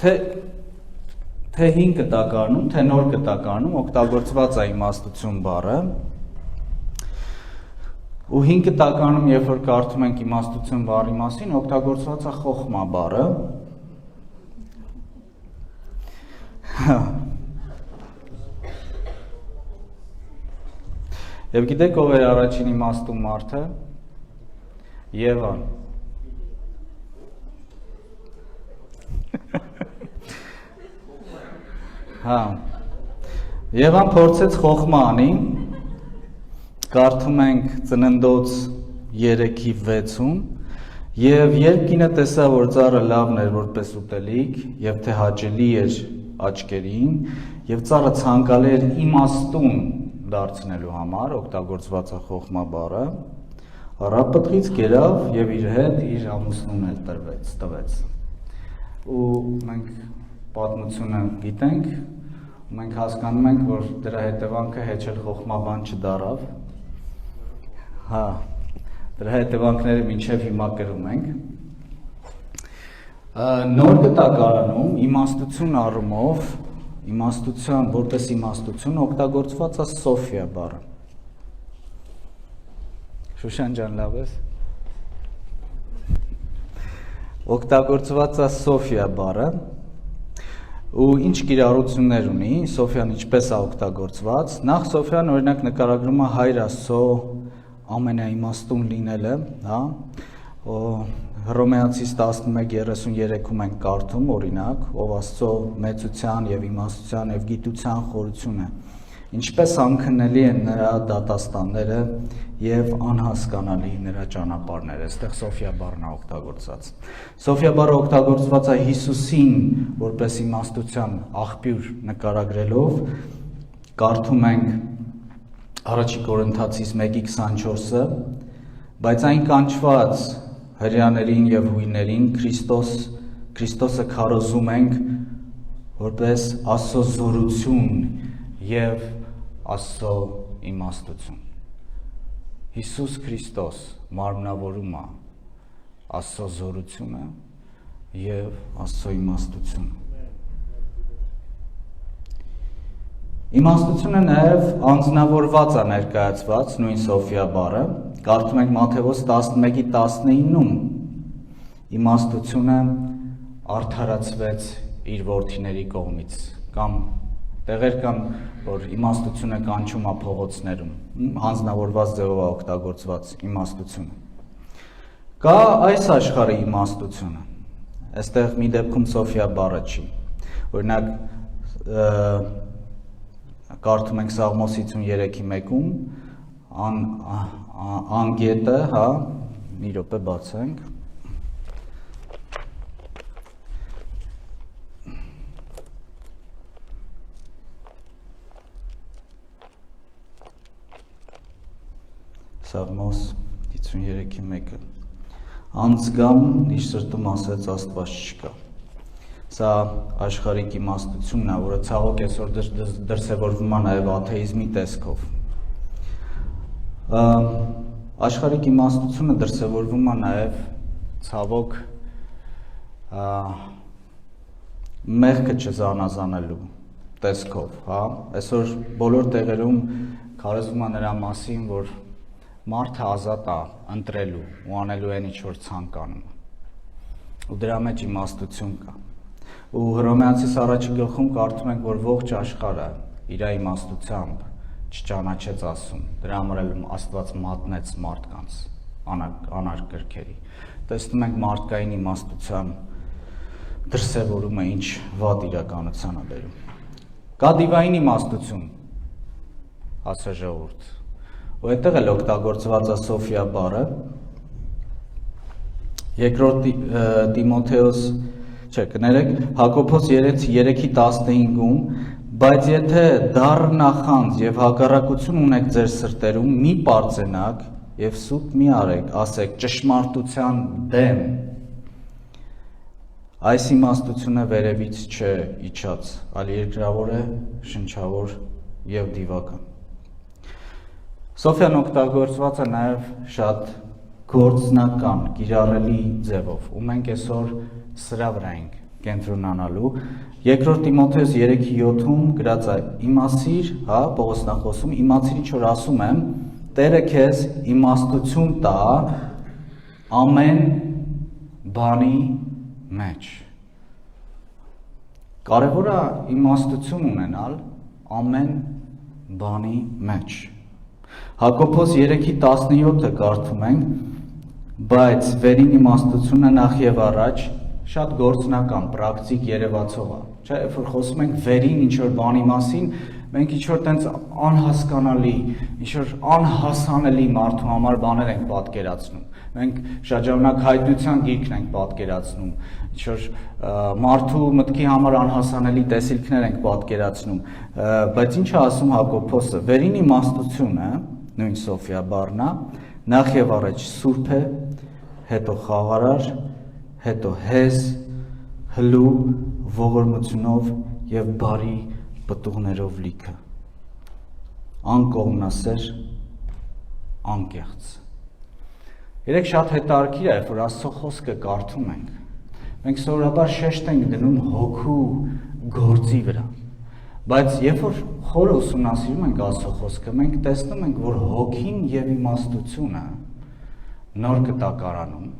թե հին կտակարանում, թե նոր կտակարանում օգտագործված է իմաստություն բառը։ Ու հին կտակարանում, երբ որ կարդում ենք իմաստություն բառի մասին, օգտագործված է խոխմա բառը։ Եվ գիտեք ով էր առաջին իմաստուն մարդը։ Եվան։ Հա։ Եվան փորձեց խոխմա անի, կարդում ենք Ծննդոց 3:6-ում, եւ երբ կինը տեսավ, որ ծառը լավն էր որպես ուտելիք, եւ թե հաճելի էր աչքերին, եւ ծառը ցանկալի էր իմաստուն դարձնելու համար, օգտագործված է խոխմա բառը, առապտղից կերավ եւ իր հետ իր ամուսնուն էլ տվեց։ Ու մենք պատմությունը գիտենք, ու մենք հասկանում ենք, որ դրա հետևանքը հեչ էլ խոխմա բան չդարավ։ Հա, դրա հետևանքները մինչև հիմա կրում ենք։ Նոր կտակարանում իմաստություն առումով, իմաստության, որպես իմաստություն օգտագործված է Սոֆիա բառը։ Շուշան ջան, լավ ես։ Օգտագործված է Սոֆիա բառը, ու ինչ կիրառություններ ունի, Սոֆիան ինչպես է օգտագործված։ Նախ Սոֆիան օրինակ նկարագրում է Հայր Աստծո ամենաիմաստուն լինելը, հա, Հռոմեացիս 11:33-ում ենք կարդում, օրինակ, ով Աստծո մեծության եւ իմաստության եւ գիտության խորությունը, ինչպես անքննելի են նրա դատաստանները եւ անհասկանալի նրա ճանապարհները։ Այստեղ Սոֆիա բառն է օգտագործված։ Սոֆիա բառը օգտագործված է Հիսուսին որպես իմաստության աղբյուր նկարագրելով, կարդում ենք Առաջին Կորինթացիս 1:24-ը, բայց այն կանչված հրեաներին եւ հույներին Քրիստոսը քարոզում ենք որպես Աստծո զորություն եւ Աստծո իմաստություն։ Հիսուս Քրիստոս մարմնավորում է Աստծո զորությունը եւ Աստծո իմաստությունը։ Իմաստությունը նաև անձնավորված է ներկայացված նույն Սոֆիա բառը, կարդում ենք Մատթեոս 11:19-ում, իմաստությունը արդարացվեց իր որդիների կողմից, կամ տեղեր կան, որ իմաստությունը կանչում է փողոցներում, անձնավորված ձևով է օգտագործված իմաստությունը։ Կա այս աշխարհի իմաստությունը, այստեղ մի դեպքում Սոֆիա բառը չի, օրինակ կարդում ենք Սաղմոս 53:1-ում, անգետը, հա, մի րոպե բացենք։ Սաղմոս 53:1-ը։ Անձգամ իր սրտում ասեց Աստված չկա։ Սա աշխարհիկ իմաստությունն է, որը ցավոք այսօր դրսևորվում է նաև աթեիզմի տեսքով։ Աշխարհիկ իմաստությունը դրսևորվում է նաև ցավոք մեղքը չզանազանելու տեսքով, հա։ Այսօր բոլոր տեղերում քարոզվում է նրա մասին, որ մարդը ազատ է ընտրելու ու անելու այն ինչ որ ցանկանում է։ Ու դրա մեջ իմաստություն կա։ Ու Հռոմեացիս 1:1-ում կարդում ենք, որ ողջ աշխարհը իր իմաստությամբ չճանաչեց Աստծուն, դրա համար էլ Աստված մատնեց մարդկանց անարգրքերի։ Տեսնում ենք մարդկային իմաստության դրսևորումը ինչ վատ իրականության է բերում։ Կա դիվային իմաստություն, ասա ժողովուրդ, ու այդտեղ էլ օգտագործված է Սոֆիա բառը, երկրորդ Տիմոթեոս կներեք, Հակոբոս 3:15-ում, բայց եթե դառ նախանձ եւ հակառակություն ունեք ձեր սրտերում, մի պարծենաք եւ սուտ մի արեք, ասեք ճշմարտության դեմ։ Այս իմաստությունը վերևից չէ իջած, այլ երկրավոր է, շնչավոր եւ դիվական։ Սոֆիան օգտագործված է նաեւ շատ գործնական, կիրառելի ձևով, ու մենք այսօր սրա վրա ենք կենտրոնանալու։ Երկրորդ Տիմոթեոս 3:7-ում գրած է. իմացիր, հա, Պողոսն է խոսում, իմացիր ինչ որ ասում եմ, Տերը քեզ իմաստություն տա ամեն բանի մեջ։ Կարևոր է իմաստություն ունենալ ամեն բանի մեջ։ Հակոբոս 3:17-ը կարդում ենք, բայց վերին իմաստությունը նախ եւ առաջ շատ գործնական, պրակտիկ երևացող է։ Չէ, երբ որ խոսում ենք վերին ինչ-որ բանի մասին, մենք ինչ-որ տենց անհասկանալի, ինչ-որ անհասանելի մարդու համար բաներ ենք պատկերացնում։ Մենք շատ ժամանակ հայտնության գիրքն ենք պատկերացնում, ինչ-որ մարդու մտքի համար անհասանելի տեսիլքներ ենք պատկերացնում, բայց ինչ է ասում Հակոբոսը, վերին իմաստությունը, նույն Սոֆիա բառն է, նախ եւ առաջ սուրբ է, հետո խաղարար, հետո հեզ, հլու, ողորմությունով եւ բարի պտուղներով լիքը, անկողմնասեր, անկեղծ։ Երեք շատ հետաքրքիր է, երբ որ Աստծո խոսքը կարդում ենք, մենք սովորաբար շեշտ ենք դնում հոգու գործի վրա, բայց երբ որ խորը ուսումնասիրում ենք Աստծո խոսքը, մենք տեսնում ենք, որ հոգին եւ իմաստությունը նոր կտակարանում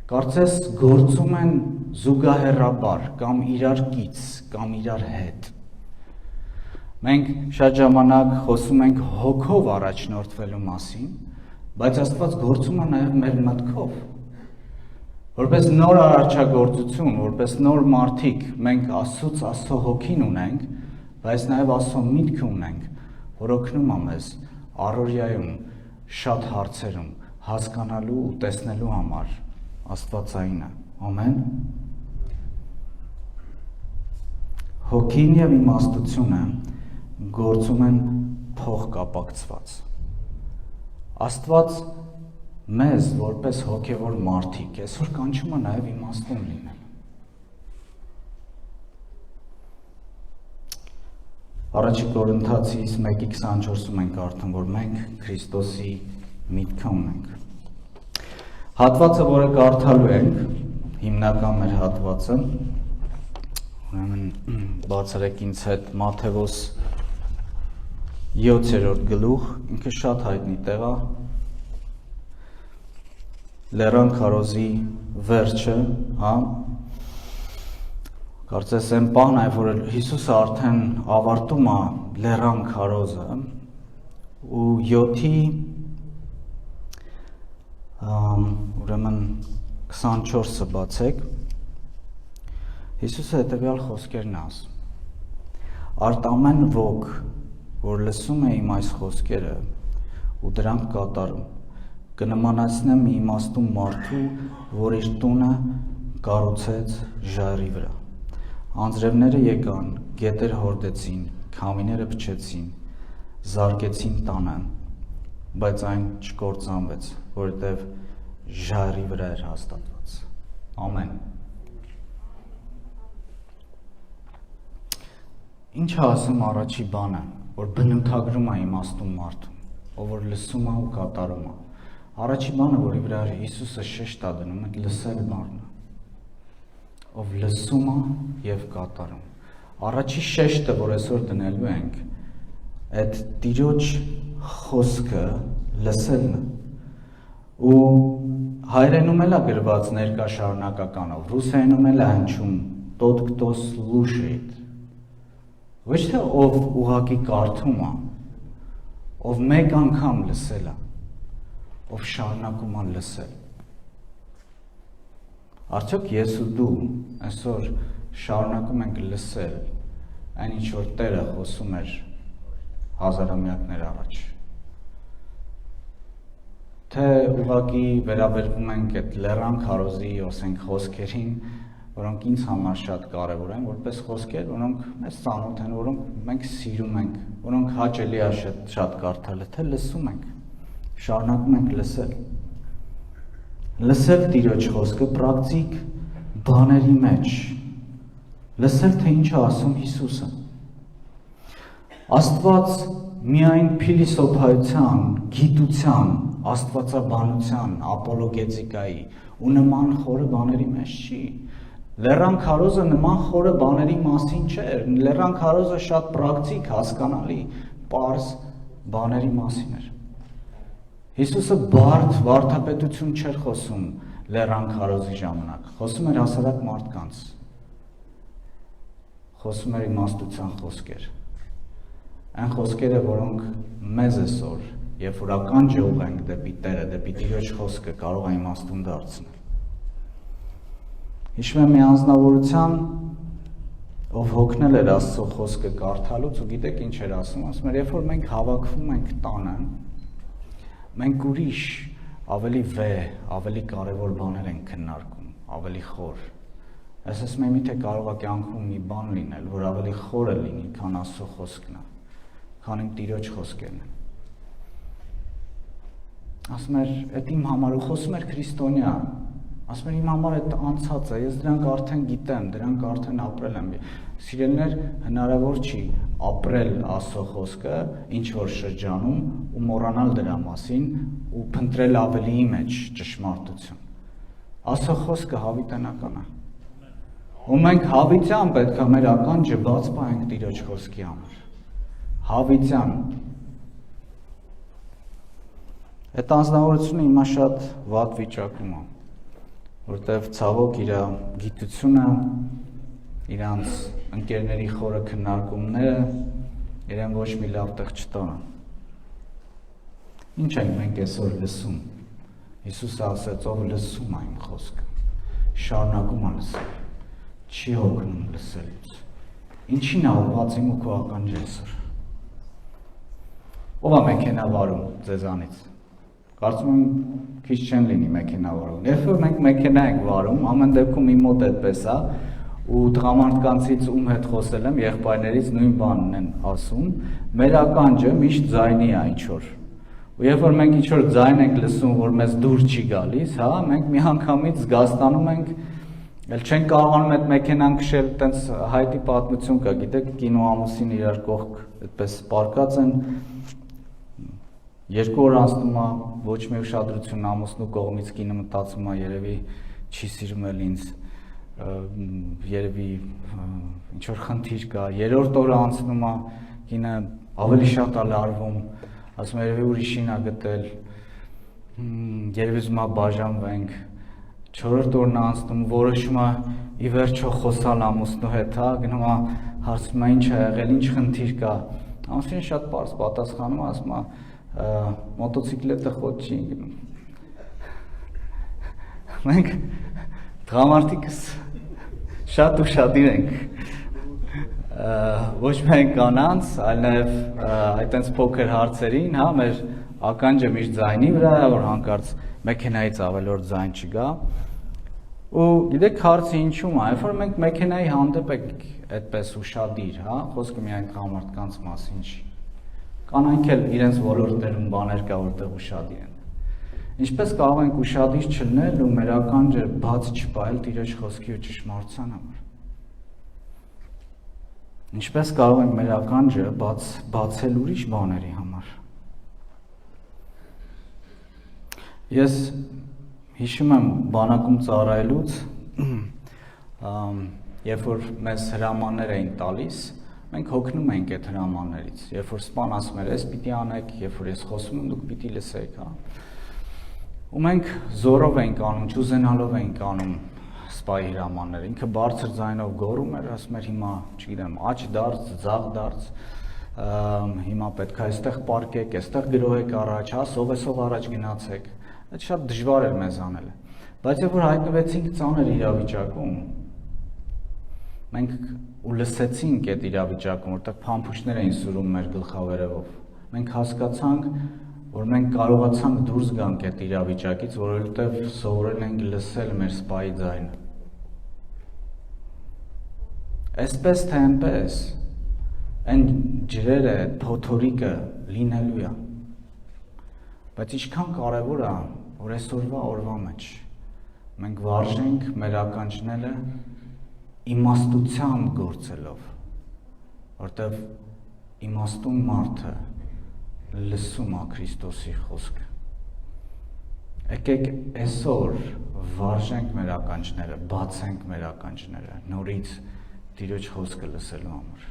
կարծես գործում են զուգահեռաբար կամ իրար կից կամ իրար հետ։ Մենք շատ ժամանակ խոսում ենք հոգով առաջնորդվելու մասին, բայց Աստված գործում է նաև մեր մտքով։ Որպես նոր արարչագործություն, որպես նոր մարդիկ, մենք Աստծուց Աստծո հոգին ունենք, բայց նաև Աստծո միտքը ունենք, որ օգնում է մեզ առօրյայում շատ հարցերում հասկանալու ու տեսնելու համար Աստվածայինը։ Ամեն։ Հոգին եւ իմաստությունը գործում են փոխկապակցված։ Աստված մեզ որպես հոգևոր մարդիկ այսօր կանչում է նաեւ իմաստուն լինել։ Առաջի Կորինթացիս 1:24-ում ենք կարդում, որ մենք Քրիստոսի միտքը ունենք։ Հատվածը, որը կարդալու ենք, հիմնական մեր հատվածը, ուրեմն բացրեք ինձ հետ Մատթեոս 7-րդ գլուխ, ինքը շատ հայտնի տեղ է, Լեռան քարոզի վերջը, հա, կարծես այն բան է, որ Հիսուսը արդեն ավարտում է Լեռան քարոզը, ու 7-ի ուրեմն 24-ը բացեք, Հիսուսը հետևյալ խոսքերն ասում. Արդ ամեն ոք, որ լսում է իմ այս խոսքերը ու դրանք կատարում, կնմանացնեմ մի իմաստուն մարդու, որ իր տունը կառուցեց ժայռի վրա։ Անձրևները եկան, գետեր հորդեցին, քամիները փչեցին, զարկեցին տանը, բայց այն չկործանվեց, որովհետև ժայռի վրա էր հաստատված։ Ամեն։ Ինչ է ասում առաջի բանը, որ բնութագրում է իմաստուն մարդուն, ով որ լսում է ու կատարում է։ Առաջի բանը, որի վրա Հիսուսը շեշտ է դնում, այդ լսել բառն է, ով լսում է եւ կատարում։ Առաջի շեշտը, որ այսօր դնելու ենք, այդ Տիրոջ խոսքը լսելն է։ Ու հայերենում էլ է գրված ներկա շարունակականով, ռուսերենում էլ է հնչում «Тот, кто слушает», ոչ թե ով ուղղակի կարդում է, ով մեկ անգամ լսել է, ով շարունակում է լսել։ Արդյոք ես ու դու այսօր շարունակում ենք լսել այն ինչ որ Տերը խոսում էր հազարամյակներ առաջ։ Թե ուղղակի վերաբերվում ենք այդ Լեռան քարոզի, ասենք, խոսքերին, որոնք ինձ համար շատ կարևոր են, որպես խոսքեր, որոնք մեզ ծանոթ են, որոնք մենք սիրում ենք, որոնք հաճելի է շատ կարդալը, թե լսում ենք, շարունակում ենք լսել։ Լսել Տիրոջ խոսքը պրակտիկ բաների մեջ, լսել թե ինչ է ասում Հիսուսը։ Աստված միայն փիլիսոփայության, գիտության, աստվածաբանության, ապոլոգետիկայի ու նման խորը բաների մեջ չի։ Լեռան քարոզը նման խորը բաների մասին չէր, լեռան քարոզը շատ պրակտիկ, հասկանալի, պարզ բաների մասին էր։ Հիսուսը բարդ վարդապետություն չէր խոսում լեռան քարոզի ժամանակ, խոսում էր հասարակ մարդկանց, խոսում էր իմաստության խոսքեր, այն խոսքերը, որոնք մեզ այսօր, երբ որ ականջ ուղղենք դեպի Տերը, դեպի Տիրոջ խոսքը կարող է իմաստուն դարձնել։ Հիշում եմ մի անձնավորության, ով հոգնել էր Աստծո խոսքը կարդալուց ու գիտեք ինչ էր ասում, ասում էր, երբ որ մենք հավաքվում ենք տանը, մենք ուրիշ ավելի ավելի կարևոր բաներ ենք քննարկում, ավելի խոր։ Ես ասում եմ, միթե կարող է կյանքում մի բան լինել, որ ավելի խորը լինի, քան Աստծո խոսքն է, քան իմ Տիրոջ խոսքերն են։ Ասում էր, այդ իմ համար ու խոսում էր քրիստոնյա, ասում էր իմ համար այդ անցած է, ես դրանք արդեն գիտեմ, դրանք արդեն ապրել եմ։ Սիրելիներ, հնարավոր չի ապրել Աստծո խոսքը ինչ որ շրջանում ու մոռանալ դրա մասին ու փնտրել ավելիի մեջ ճշմարտություն։ Աստծո խոսքը հավիտենական է։ Ու մենք հավիտյան պետք է մեր ականջը բաց պահենք Տիրոջ խոսքի համար։ Հավիտյան։ Այդ անձնավորությունը հիմա շատ վատ վիճակում է, որտեվ ցավոք իր գիտությունը, իրանց ընկերների խորը քննարկումները իրեն ոչ մի լավ տեղ չտանան։ Ինչ ենք մենք այսօր լսում։ Հիսուսը ասաց, ով լսում է իմ խոսքը, շարունակում է լսել, չի հոգնում լսելուց։ Ինչին է ուղղված իմ ու քո ականջը այսօր։ Ո՞վ է մեքենա վարում ձեզանից։ Կարծում եմ քիչ չեն լինի մեքենա վարում։ Երբ որ մենք մեքենա ենք վարում, ամեն դեպքում իմ մոտ այդպես է, ու տղամարդկանցից ում հետ խոսել եմ, եղբայրներից նույն բանն են ասում, մեր ականջը միշտ ձայնի է ինչ-որ։ Ու երբ որ մենք ինչ-որ ձայն ենք լսում, որ մեզ դուր չի գալիս, հա, մենք միանգամից զգաստանում ենք, էլ չենք կարողանում այդ մեքենան քշել, տենց հայտի պատմություն կա, գիտեք, կինո ամուսին իրար կողք այդպես պարկած են, 2 օր անցնում է, ոչ մի ուշադրություն ամուսնու կողմից կինը մտածում է, երևի չի սիրում էլ ինձ, երևի ինչ-որ խնդիր կա, 3-րդ օրը անցնում է, կինը ավելի շատ է լարվում, ասում է երևի ուրիշին է գտել, երևի ուզում է բաժանվենք, 4-րդ օրն է անցնում, որոշում է ի վերջո խոսալ ամուսնու հետ, հա, գնում է հարցնում է ինչ է եղել, ինչ խնդիր կա, ամուսինը շատ պարզ պատասխանում է, ասում է մոտոցիկլետը խոտ չի գնում։ Մենք տղամարդիկս շատ ուշադիր ենք, ոչ միայն կանանց, այլ նաև այդտենց փոքր հարցերին, հա, մեր ականջը միշտ ձայնի վրա է, որ հանկարծ մեքենայից ավելորդ ձայն չգա։ Ու գիտեք հարցը ինչու՞մ է, երբ որ մենք մեքենայի հանդեպ ենք այդպես ուշադիր, հա, խոսքը միայն տղամարդկանց մասին չի։ Կանայք էլ իրենց ոլորտներում բաներ կա, որտեղ ուշադիր են։ Ինչպես կարող ենք ուշադիր չլինել ու մեր ականջը բաց չպահել Տիրոջ խոսքի ու ճշմարտության համար։ Ինչպես կարող ենք մեր ականջը բացել ուրիշ բաների համար։ Ես հիշում եմ բանակում ծառայելուց, երբ որ մեզ հրամաններ էին տալիս, մենք հոգնում ենք այդ հրամաններից, երբ որ սպան ասում էր, ես պիտի անեք, երբ որ ես խոսում եմ, դուք պիտի լսեք, հա։ Ու մենք զորով ենք անում, չուզենալով ենք անում սպայի հրամանները, ինքը բարձր ձայնով գոռում էր, ասում էր հիմա, չգիտեմ, աջ դարձ, ձախ դարձ, հիմա պետք է այստեղ պարկեք, այստեղ գրոհեք առաջ, հա, սովեսով առաջ գնացեք, այդ շատ դժվար էր մեզ անելը, բայց երբ որ հայտնվեցինք ծանր իրավիճակում, մենք ու լսեցինք այդ իրավիճակում, որտեղ փամփուշտներ էին սուրում մեր գլխավերևով, մենք հասկացանք, որ մենք կարողացանք դուրս գանք այդ իրավիճակից, որովհետև սովորել ենք լսել մեր սպայի ձայնը։ Այսպես թե այնպես, այն ջրերը, այդ փոթորիկը լինելու է, բայց ինչքան կարևոր է, որ այսօրվա օրվա մեջ մենք վարժենք մեր ականջները իմաստությամբ գործելով, որտև իմաստուն մարդը լսում է Քրիստոսի խոսքը։ Եկեք այսօր վարժենք մեր ականջները, բացենք մեր ականջները, նորից Տիրոջ խոսքը լսելու համար։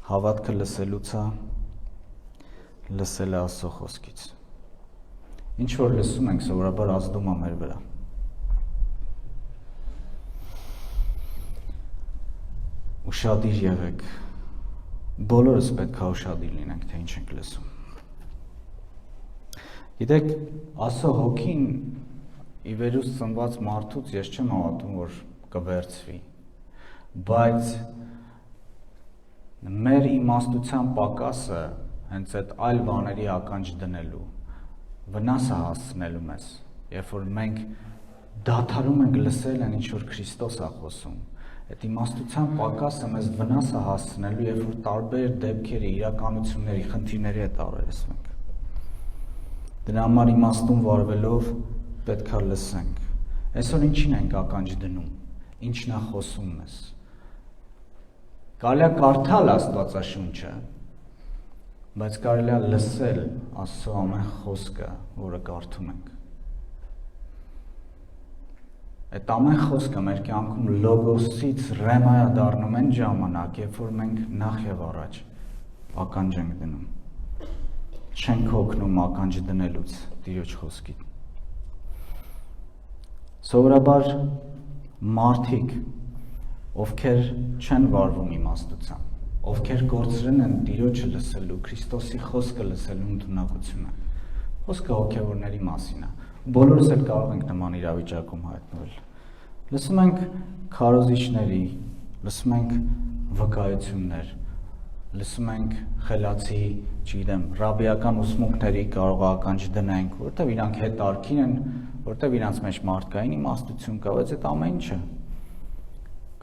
Հավատքը լսելուց է, լսելը Աստծո խոսքից։ Ինչ որ լսում ենք, սովորաբար ազդում է մեր վրա։ Ուշադիր եղեք, բոլորս պետք է ուշադիր լինենք, թե ինչ ենք լսում։ Գիտեք, Աստծո հոգին ի վերուս ծնված մարդուց ես չեմ հավատում, որ կվերցվի, բայց մեր իմաստության պակասը հենց այդ այլ բաների ականջ դնելու, վնասը հասցնելու մեզ, երբ որ մենք դադարում ենք լսել այն ինչ որ Քրիստոս է խոսում, այդ իմաստության պակասը մեզ վնաս է հասցնելու, երբ որ տարբեր դեպքերի, իրականությունների, խնդիրների հետ առերեսվենք։ Դրա համար իմաստուն վարվելով պետք է լսենք։ Այսօր ինչին ենք ականջ դնում, ինչն է խոսում մեզ։ Կարելի է կարդալ Աստվածաշունչը, բայց կարելի է լսել Աստծո ամեն խոսքը, որը կարդում ենք։ Այդ ամեն խոսքը մեր կյանքում լոգոսից ռեմայա դառնում են ժամանակ, երբ որ մենք նախ եւ առաջ ականջ ենք դնում։ Չենք հոգնում ականջ դնելուց Տիրոջ խոսքին։ Սովորաբար մարդիկ, ովքեր չեն վարվում իմաստությամբ, ովքեր կորցրել են Տիրոջը լսելու, Քրիստոսի խոսքը լսելու ընդունակությունը, խոսքը հոգևորների մասին է։ Բոլորս էլ կարող ենք նման իրավիճակում հայտնվել։ Լսում ենք քարոզիչների, լսում ենք վկայություններ, լսում ենք խելացի, չգիտեմ, ռաբիական ուսմունքների կարող ականջ դնենք, որտեղ իրանք հետարքին են, որտեղ իրանց մեջ մարդկային իմաստություն կա, բայց այդ ամեն ինչը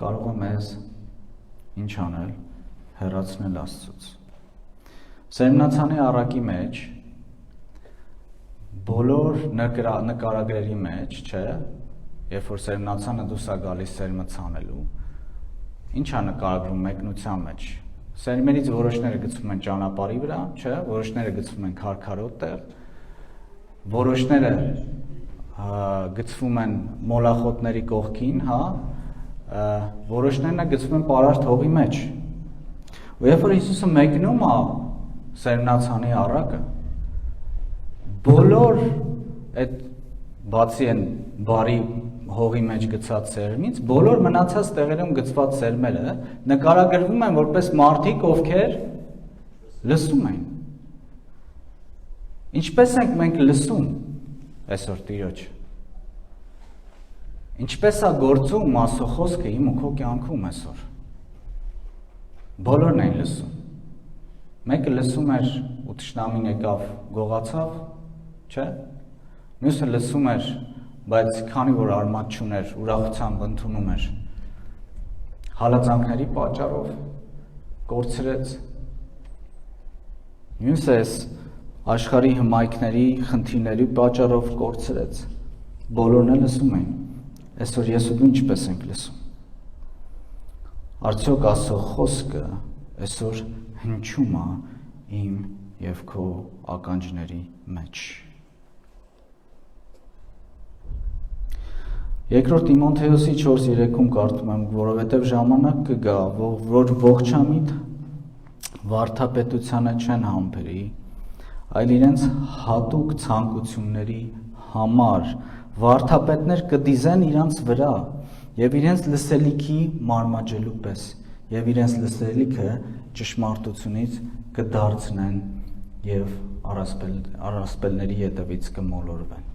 կարող է մեզ ինչ անել, հեռացնել Աստծուց։ Սերմնացանի առակի մեջ բոլոր նկարագրերի մեջ, չէ, երբ որ սերմնացանը դուրս է գալիս սերմը ցանելու, ինչ է նկարագրում մեկնության մեջ։ Սերմերից որոշները գցվում են ճանապարհի վրա, չէ, որոշները գցվում են քարքարոտ տեղ, որոշները գցվում են մոլախոտների կողքին, հա, որոշներն գցվում են պարարտ հողի մեջ։ Ու երբ որ Հիսուսը մեկնում է սերմնացանի առակը, բոլոր այդ բացի են բարի հողի մեջ գցած սերմից, բոլոր մնացած տեղերում գցված սերմերը նկարագրվում են որպես մարդիկ, ովքեր լսում են։ Ինչպես ենք մենք լսում այսօր Տիրոջ։ Ինչպես է գործում Աստծո խոսքը իմ ու քո կյանքում այսօր։ Բոլորն են լսում։ Մեկը լսում էր ու թշնամին եկավ, գողացավ, չէ՞։ Մյուսը լսում էր, բայց քանի որ արմատ չուներ, ուրախությամբ ընդունում էր։ Հալածանքների պատճառով կորցրեց։ Մյուսը աշխարհի հմայքների, խնդիրների պատճառով կորցրեց։ Բոլորն էլ լսում են։ Այսօր ես ու դու ինչպես ենք լսում։ Արդյոք Աստծո խոսքը այսօր հնչում է իմ եւ քո ականջների մեջ։ Երկրորդ Տիմոթեոսի 4:3-ում կարդում եմ, որովհետև ժամանակ կգա, որ ողջամիտ վարդապետությանը չեն համբերի, այլ իրենց հատուկ ցանկությունների համար վարդապետներ կդիզեն իրանց վրա եւ իրենց լսելիքի մարմաջելու պես եւ իրենց լսելիքը ճշմարտությունից կդարձնեն եւ առասպելների ետևից կմոլորվեն։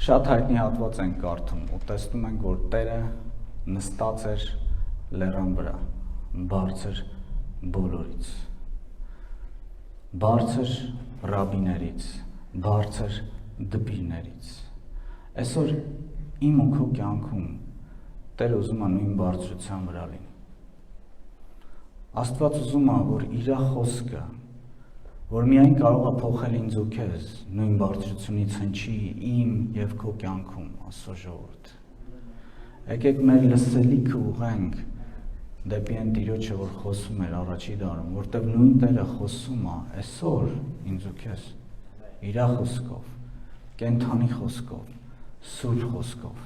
Շատ հայտնի հատված ենք կարդում ու տեսնում ենք, որ Տերը նստած էր լեռան վրա, բարձր բոլորից, բարձր ռաբիներից, բարձր դպիրներից։ Այսօր իմ ու քո կյանքում Տերը ուզում է նույն բարձրության վրա լինի։ Աստված ուզում է, որ իր խոսքը, որ միայն կարող է փոխել ինձ ու քեզ, նույն բարձրությունից հնչի իմ եւ քո կյանքում, Աստծո ժողովուրդ։ Եկեք մեր լսելիքը ուղենք դեպի այն Տիրոջը, որ խոսում էր առաջի դարում, որտեղ նույն Տերը խոսում է այսօր ինձ ու քեզ իր խոսքով, կենթանի խոսքով, սուրբ խոսքով։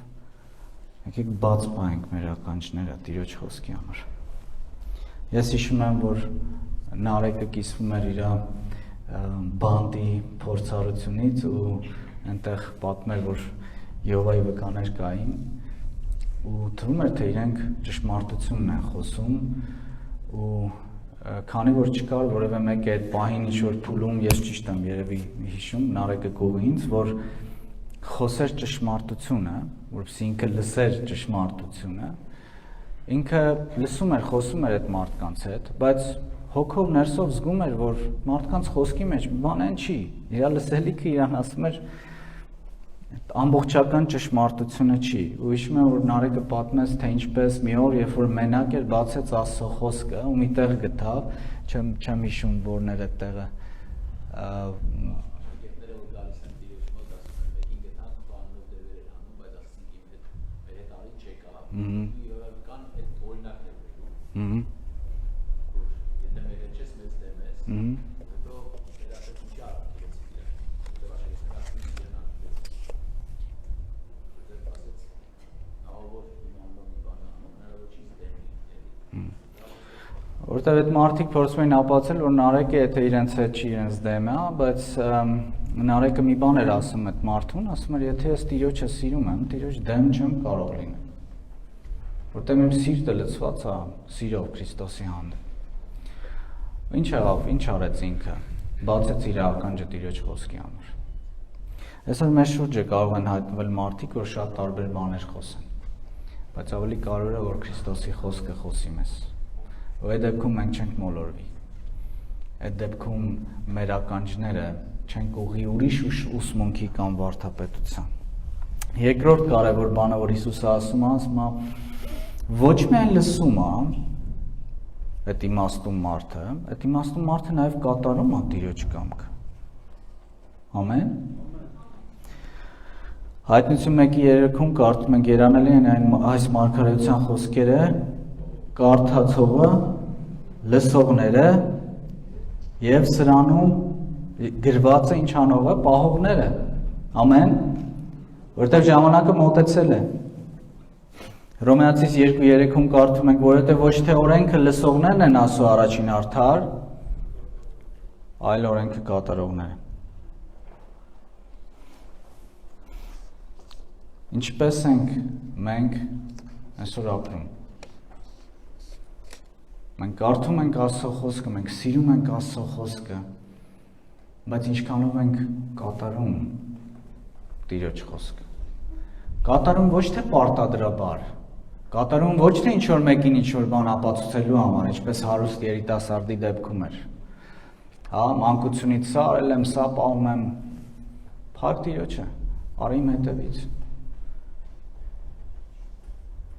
Եկեք բաց պահենք մեր ականջները Տիրոջ խոսքի համար։ Ես հիշում եմ, որ Նարեկը կիսվում էր իր բանդի փորձառությունից ու այնտեղ պատմեր, որ Եհովայի վկաներ կային ու թվում էր, թե իրենք ճշմարտությունն են խոսում ու քանի որ չկար որևէ մեկը այդ պահին ինչ-որ փուլում, ես ճիշտ եմ երևի հիշում, Նարեկը կողի ինձ, որ խոսեր ճշմարտությունը, որպեսզի ինքը լսեր ճշմարտությունը, ինքը լսում էր, խոսում էր այդ մարդկանց հետ, բայց հոգով ներսով զգում էր, որ մարդկանց խոսքի մեջ բան այն չի, իր լսելիքը իրան ասում էր ամբողջական ճշմարտությունը չի, ու հիշում եմ, որ Նարեկը պատմեց, թե ինչպես մի օր, երբ որ մենակ էր, բացեց Աստծո խոսքը ու մի տեղ գտավ, չեմ հիշում որն էր այդ տեղը, որտեղ այդ մարդիկ փորձում էին ապացուցել, որ Նարեկը եթե իրենց հետ չի, իրենց դեմ է, բայց Նարեկը մի բան էր ասում այդ մարդուն, ասում էր, եթե ես Տիրոջը սիրում եմ, Տիրոջ դեմ չեմ կարող լինել, որտեղ իմ սիրտը լցված է սիրով Քրիստոսի հանդեպ։ Ինչ եղավ, ինչ արեց ինքը, բացեց իր ականջը Տիրոջ խոսքի համար։ Այսօր մեր շուրջը կարող են հայտնվել մարդիկ, որ շատ տարբեր բաներ խոսեն, բայց ավելի կարևոր է, որ Քրիստոսի խոսքը խոսի մեզ։ Ու այդ դեպքում մենք չենք մոլորվի, այդ դեպքում մեր ականջները չենք ուղղի ուրիշ ուսմունքի կամ վարդապետության։ Երկրորդ կարևոր բանը, որ Հիսուսը ասում է, ոչ միայն լսում է այդ իմաստուն մարդը, այդ իմաստուն մարդը նաև կատարում է Տիրոջ կամքը։ Ամեն։ Հայտնություն 1:3-ում կարդում ենք երանելի են այս մարգարեության խոսքերը, կարդացողը, լսողները եւ սրանում գրված է ինչ անող է, պահողները։ Ամեն։ Որտեղ ժամանակը մոտեցել է։ Հռոմեացիս 2:3-ում կարդում ենք, որովհետև ոչ թե օրենքը լսողներն են Աստծո առաջին արդար, այլ օրենքը կատարողները։ Ինչպես ենք մենք այսօր ապրում։ Մենք կարդում ենք Աստծո խոսքը, մենք սիրում ենք Աստծո խոսքը, բայց ինչքանով ենք կատարում Տիրոջ խոսքը։ Կատարում ոչ թե պարտադրաբար, կատարում ոչ թե ինչ-որ մեկին ինչ-որ բան ապացուցելու համար, ինչպես հարուստ երիտասարդի դեպքում էր։ Հա, մանկությունից սա արել եմ, սա պահում եմ, փակ Տիրոջը, արի իմ հետևից։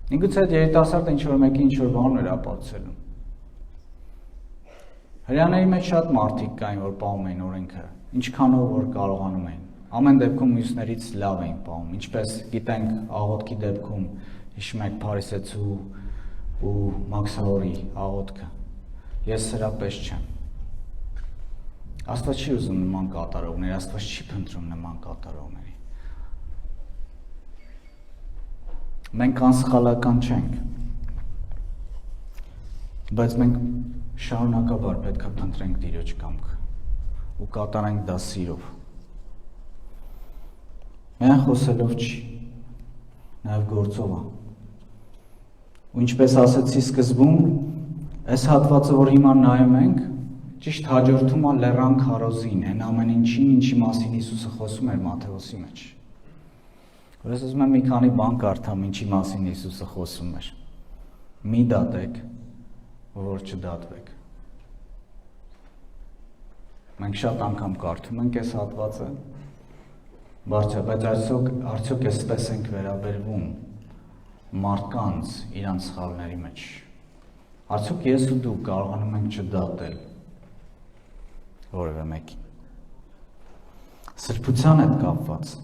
Միգուցե այդ երիտասարդը ինչ-որ մեկին ինչ-որ բան էր ապացուցելու։ Հրեաների մեջ շատ մարդիկ կային, որ պահում էին օրենքը, ինչքանով որ կարողանում էին։ Ամեն դեպքում մյուսներից լավ էին պահում, ինչպես գիտենք աղոթքի դեպքում, հիշում եք Փարիսեցու ու Մաքսահորի աղոթքը։ Ես սրա պես չեմ։ Աստված չի ուզում նման կատարողներ, Աստված չի փնտրում նման կատարողների։ Մենք անսխալական չենք, բայց մենք շարունակաբար պետք է փնտրենք Տիրոջ կամքը ու կատարենք դա սիրով։ Միայն խոսելով չի, նաև գործով է։ Ու ինչպես ասեցի սկզբում, այս հատվածը, որ հիմա նայում ենք, ճիշտ հաջորդում է լեռան քարոզին, այն ամեն ինչին, ինչի մասին Հիսուսը խոսում էր Մատթեոսի մեջ։ Որ ես ուզում եմ մի քանի բան կարդամ, ինչի մասին Հիսուսը խոսում էր։ Մի դատեք, որ չդատվեք։ Մենք շատ անգամ կարդում ենք այս հատվածը, բայց արդյոք այսպես ենք վերաբերվում մարդկանց իրանց սխալների մեջ։ Արդյոք ես ու դու կարողանում ենք չդատել որևէ մեկին։ Սրբության հետ կապված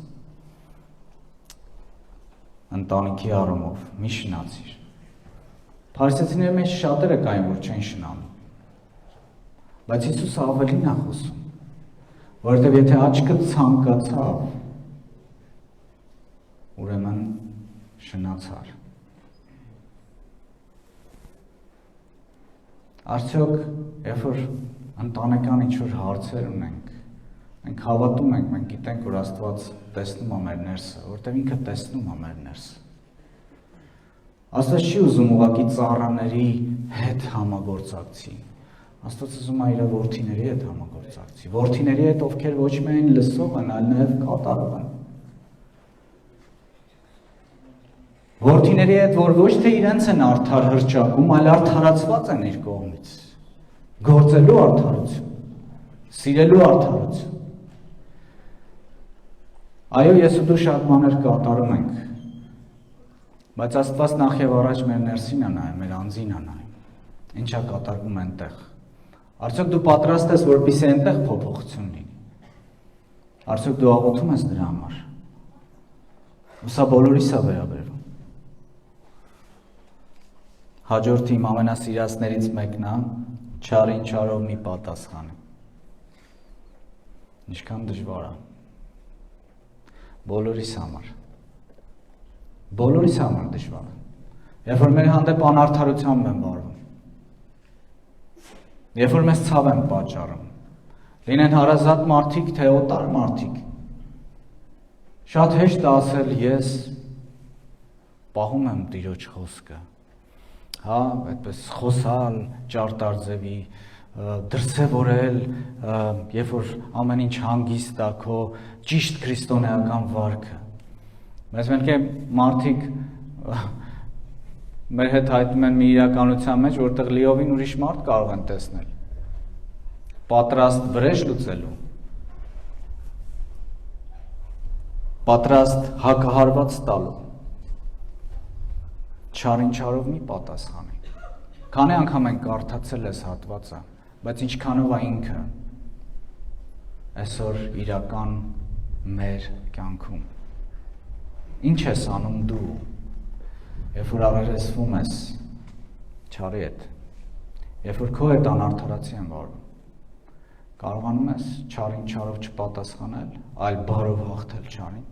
ընտանիքի առումով մի շնացիր։ Փարիսեցիների մեջ շատերը կային, որ չեն շնանում։ Բայց Հիսուսը ավելին է խոսում, որովհետև եթե աչքը ցանկացավ, ուրեմն շնացար։ Արդյոք, երբ որ ընտանեկան ինչ-որ հարցեր ունենք, մենք հավատում ենք, մենք գիտենք, որ Աստված տեսնում է մեր ներսը, որովհետև ինքը տեսնում է մեր ներսը։ Աստված չի ուզում ուղղակի ծառաների հետ համագործակցի։ Աստված ուզում է իր որդիների հետ համագործակցի։ Որդիների հետ, ովքեր ոչ միայն լսող են, այլ նաև կատարող են։ Որդիների հետ, որ ոչ թե իրենց են արդար հրճակում, այլ արդարացված են իր կողմից։ Գործելու արդարություն, սիրելու արդարություն։ Այո, ես ու դու շատ բաներ կատարում ենք, բայց Աստված նախ եւ առաջ մեր ներսին է նայում, մեր անձին է նայում։ Ինչա կատարվում այնտեղ։ Արդյոք դու պատրաստ ես, որպեսզի այնտեղ փոփոխություն լինի։ Արդյոք դու աղոթում ես դրա համար։ Ու սա բոլորիս է վերաբերվում։ Հաջորդը իմ ամենասիրածներից մեկն է, չարին չարով մի պատասխանի։ Ինչքան դժվար է։ Բոլորիս համար։ Բոլորիս համար դժվար է։ Երբ որ մեր հանդեպ անարդարությամբ են վարվում։ Երբ որ մեզ ցավ են պատճառում, լինեն հարազատ մարդիկ, թե օտար մարդիկ, շատ հեշտ է ասել ես պահում եմ Տիրոջ խոսքը, հա, այդպես խոսալ, ճարտար ձևի, դրսևորել, երբ որ ամեն ինչ հանգիստ է քո ճիշտ քրիստոնեական վարքը։ Բայց մենք մարդիկ մեր հետ հայտնում են մի իրականության մեջ, որտեղ լիովին ուրիշ մարդ կարող են տեսնել, պատրաստ վրեժ լուծելու, պատրաստ հակահարված տալու, չարին չարով մի պատասխանի։ Քանի անգամ ենք կարդացել այս հատվածը, բայց ինչքանով է ինքը այսօր իրական մեր կյանքում։ Ինչ ես անում դու, երբ որ առերեսվում ես չարի հետ, երբ որ քո հետ անարդարացի են վարվում, կարողանում ես չարին չարով չպատասխանել, այլ բարով հաղթել չարին։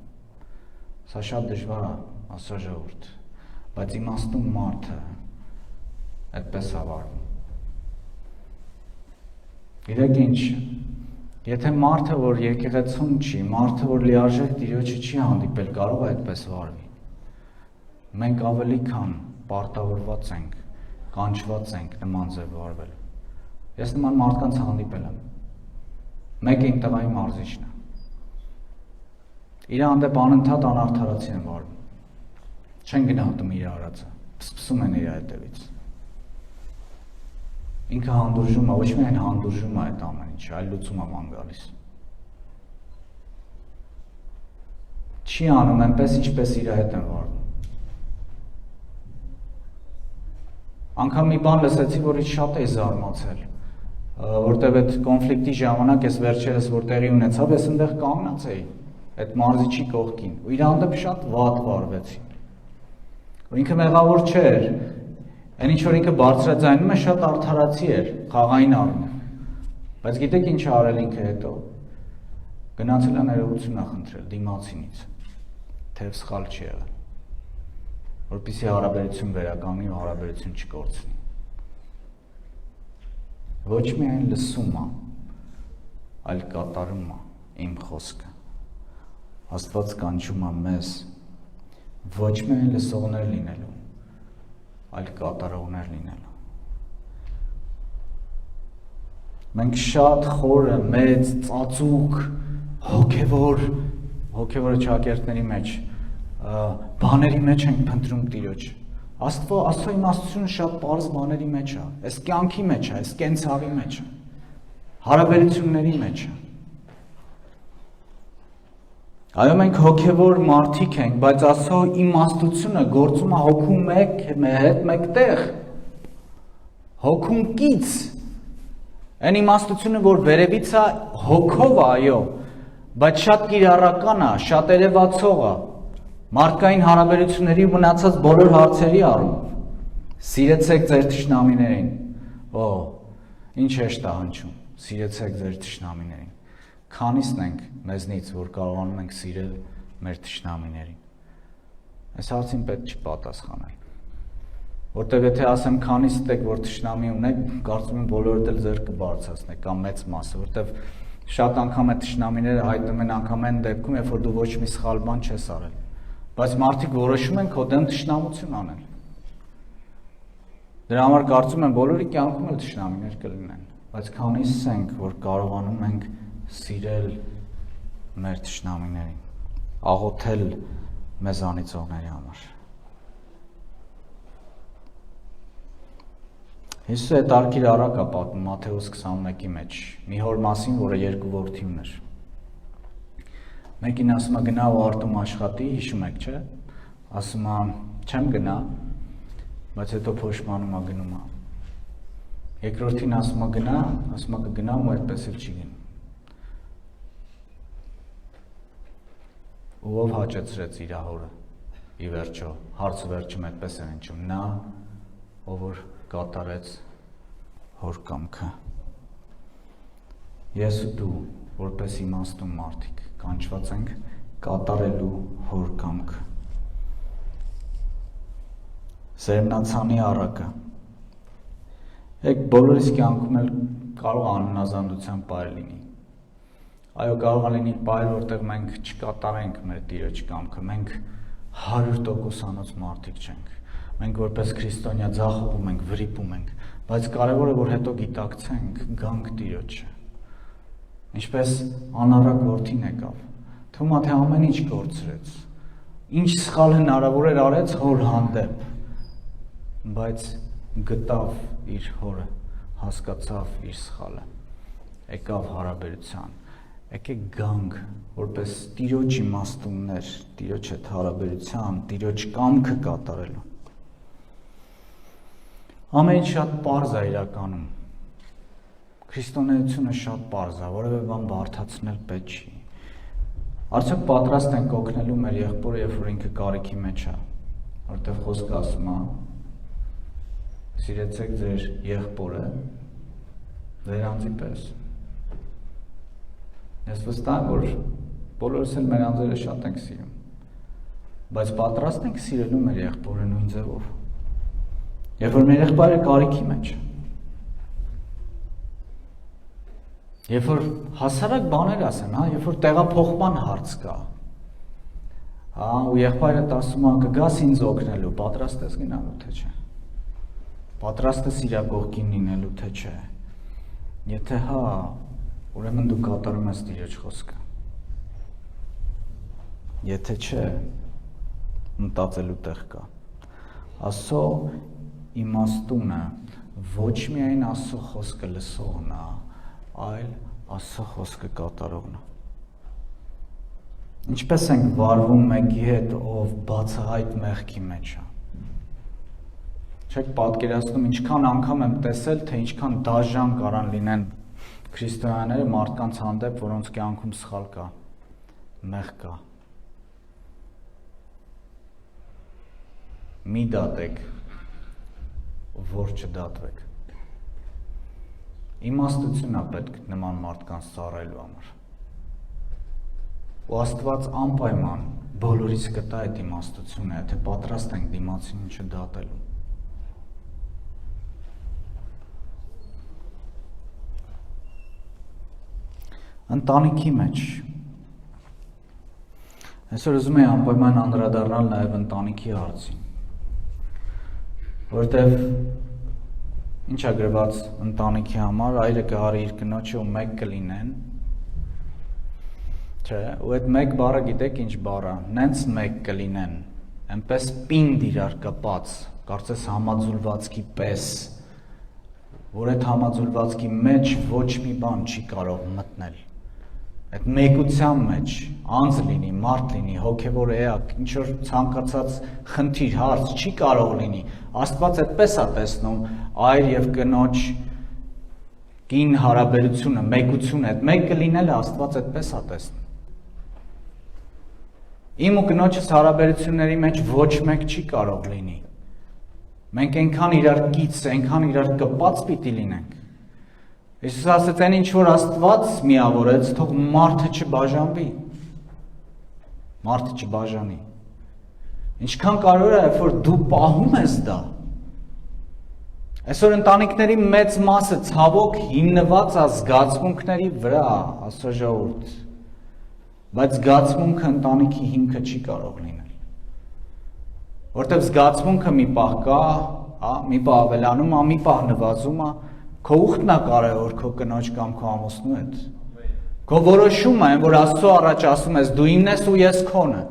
Սա շատ դժվար է, ասա ժողովուրդ, բայց իմաստուն մարդը այդպես է վարվում։ Գիտեք ինչ, եթե մարդը, որ եկեղեցում չի, մարդը, որ լիարժեք Տիրոջը չի հանդիպել, կարող է այդպես վարվի։ Մենք ավելի քան պարտավորված ենք, կանչված ենք նման ձև վարվել։ Ես նման մարդկանց հանդիպել եմ։ Մեկը իմ տղայի մարզիչն է։ Իր հանդեպ անընդհատ անարդարացի են վարվում։ Չեն գնահատում իր արածը, փսփսում են իր հետևից։ Ինքը հանդուրժում է, ոչ միայն հանդուրժում է այդ ամեն ինչը, այլ լուծում է ման գալիս։ Չի անում այնպես, ինչպես իր հետ են վարվում։ Անգամ մի բան լսեցի, որից շատ էի զարմացել, որտեղ այդ կոնֆլիկտի ժամանակ ես վերջերս որ տեղի ունեցավ, ես այնտեղ կանգնած էի, այդ մարզիչի կողքին, ու իր հանդեպ շատ վատ վարվեցի։ Ու ինքը մեղավոր չէր, այն ինչ որ ինքը բարձրաձայնում է շատ արդարացի էր, խաղային առումով։ Բայց գիտեք ինչ արել ինքը հետո։ Գնացել է ներողություն խնդրել դիմացինից, թեև սխալ չի եղել, որպեսզի հարաբերություն վերականգնի ու հարաբերություն չկորցնի։ Ոչ միայն լսում է, այլ կատարում է իմ խոսքը։ Աստված կանչում է մեզ ոչ միայն լսողներ լինելու, այլ կատարողներ լինելու։ Մենք շատ խորը, մեծ, ծածուկ, հոգևոր ճակերտների մեջ, բաների մեջ ենք փնտրում Տիրոջ։ Աստծո իմաստությունը շատ պարզ բաների մեջ է, այս կյանքի մեջ է, այս կենցաղի մեջ է, հարաբերությունների մեջ է։ Այո, մենք հոգևոր մարդիկ ենք, բայց Աստծո իմաստությունը գործում է հոգու հետ մեկտեղ, հոգուն կից, այն իմաստությունը, որ վերևից է հոգով է, այո, բայց շատ կիրառական է, շատ երևացող է, մարդկային հարաբերությունների մնացած բոլոր հարցերի առումով։ Սիրեցեք ձեր թշնամիներին։ Օ, ինչ հեշտ է հնչում։ Սիրեցեք ձեր թշնամիներին։ Քանիսն ենք մեզնից, որ կարողանում ենք սիրել մեր թշնամիներին։ Այս հարցին պետք չի պատասխանել։ Որտեղ եթե ասեմ քանիստ եք, որ թշնամի ունեք, կարծում եմ բոլորդ էլ ձեր կբարձրացնեք կամ մեծ մասը, որտեղ շատ անգամ է թշնամիները հայտնում են անգամ այն դեպքում, երբ որ դու ոչ մի սխալ բան չես արել, բայց մարդիկ որոշում են քո դեմ թշնամություն անել։ Դրա համար կարծում եմ բոլորի կյանքում էլ թշնամիներ կլինեն, բայց քանիսս ենք, որ կարողանում ենք սիրել մեր թշնամիներին, աղոթել մեզ անիծողների համար։ Հիսուսը հետարքիր առակ է պատմում Մատթեոս 21-ի մեջ, մի հոր մասին, որը երկու որդի ուներ։ Մեկին ասում է գնա ու արտում աշխատի, հիշում եք, չէ՞։ Ասում է չեմ գնա, բայց հետո փոշմանում է գնում է։ Երկրորդին ասում է գնա, ասում է կգնամ ու այդպես էլ չի գնում։ Ու ով հաճեցրեց իր հորը։ Ի վերջո, հարցը վերջում այդպես է հնչում, նա, ով որ կատարեց հոր կամքը։ Ես ու դու, որպես իմաստուն մարդիկ, կանչված ենք կատարելու հոր կամքը։ Սերմնացանի առակը։ Եկ բոլորիս կյանքում էլ կարող անհնազանդության պայր լինի։ Այո, կարող է լինի պայր, որտեղ մենք չկատարենք մեր Տիրոջ կամքը, մենք 100%-անոց մարդիկ չենք։ Մենք որպես քրիստոնյա ձախողում ենք, վրիպում ենք, բայց կարևորը որ հետո գիտակցենք, գանք Տիրոջը։ Ինչպես անառակ որդին եկավ, թվում է թե ամեն ինչ կորցրեց, ինչ սխալ հնարավոր էր արեց հոր հանդեպ, բայց գտավ իր հորը, հասկացավ իր սխալը, եկավ հարաբերության, եկեք գանք, որպես Տիրոջ իմաստուններ, Տիրոջ հետ հարաբերության, Տիրոջ կամքը կատարելու։ Ամեն ինչ շատ պարզ է իրականում, քրիստոնեությունը շատ պարզ է, որևէ բան բարդացնել պետք չի։ Արդյոք պատրաստ ենք օգնելու մեր եղբորը, երբ որ ինքը կարիքի մեջ է, որտեղ խոսքը ասում է, սիրեցեք ձեր եղբորը, ձեր անձի պես։ Ես վստահ եմ, որ բոլորս էլ մեր անձերը շատ ենք սիրում, բայց պատրաստ ենք սիրելու մեր եղբորը նույն ձևով։ Երբ որ մեր եղբայրը կարիքի մեջ, երբ որ հասարակ բաներ ասեն, երբ որ տեղափոխման հարց կա, ու եղբայրդ ասում է կգաս ինձ օգնելու, պատրաստ ես գնալու թե չէ, պատրաստ ես իրա կողքին լինելու թե չէ, եթե հա, ուրեմն դու կատարում ես Տիրոջ խոսքը, եթե չէ, մտածելու տեղ կա, Աստծո իմաստունը ոչ միայն Աստծո խոսքը լսողն է, այլ Աստծո խոսքը կատարողն է։ Ինչպես ենք վարվում մեկի հետ, ով բացահայտ մեղքի մեջ է։ Չեք պատկերացնում, ինչքան անգամ եմ տեսել, թե ինչքան դաժան կարան լինեն քրիստոնյաները մարդկանց հանդեպ, որոնց կյանքում սխալ կա, մեղ կա։ Մի դատեք, որ չդատվեք։ Իմաստություն է պետք նման մարդկանց ծառայելու համար։ Ու Աստված անպայման բոլորից կտա այդ իմաստությունը, եթե պատրաստ ենք դիմացին չդատելու։ Ընտանիքի մեջ։ Այսօր ուզում եմ անպայման անդրադառնալ նաև ընտանիքի հարցին։ Որտեվ ինչ է գրված ընտանիքի համար, այրը կհարի իր կնոջը ու մեկ կլինեն, չէ, ու այդ մեկ բառը գիտեք ինչ բառ է, նենց մեկ կլինեն, այնպես պինդ իրար կպած, կարծես համաձուլվածքի պես, որ այդ համաձուլվածքի մեջ ոչ մի բան չի կարող մտնել։ Այդ մեկության մեջ անձ լինի, մարդ լինի, հոգևոր էակ, ինչ որ ցանկացած խնդիր, հարց չի կարող լինի։ Աստված այդպես է տեսնում այր եւ կնոջ կին հարաբերությունը, մեկությունը, այդ մեկը լինելը Աստված այդպես է տեսնում։ Իմ ու կնոջս հարաբերությունների մեջ ոչ մեկ չի կարող լինի։ Մենք այնքան իրար կից, այնքան իրար կպած պիտի լինենք։ Հիսուս ասաց, այն ինչ որ Աստված միավորեց, թող մարդը չբաժանվի։ Մարդը չբաժանի։ Ինչքան կարևոր է, երբ որ դու պահում ես դա։ Այսօր ընտանիքների մեծ մասը ցավոք հիմնված է զգացմունքների վրա, Աստծո ժողովուրդ։ Բայց զգացմունքը ընտանիքի հիմքը չի կարող լինել։ Որտեւ զգացմունքը մի պահ կա, մի պահ ավելանում, մի պահ նվազում է, քո ուխտն է կարևոր քո կնոջ կամ քո ամուսնու հետ։ Քո որոշումը այն, որ Աստծո առաջ ասում ես, դու իմն ես ու ես քոնը։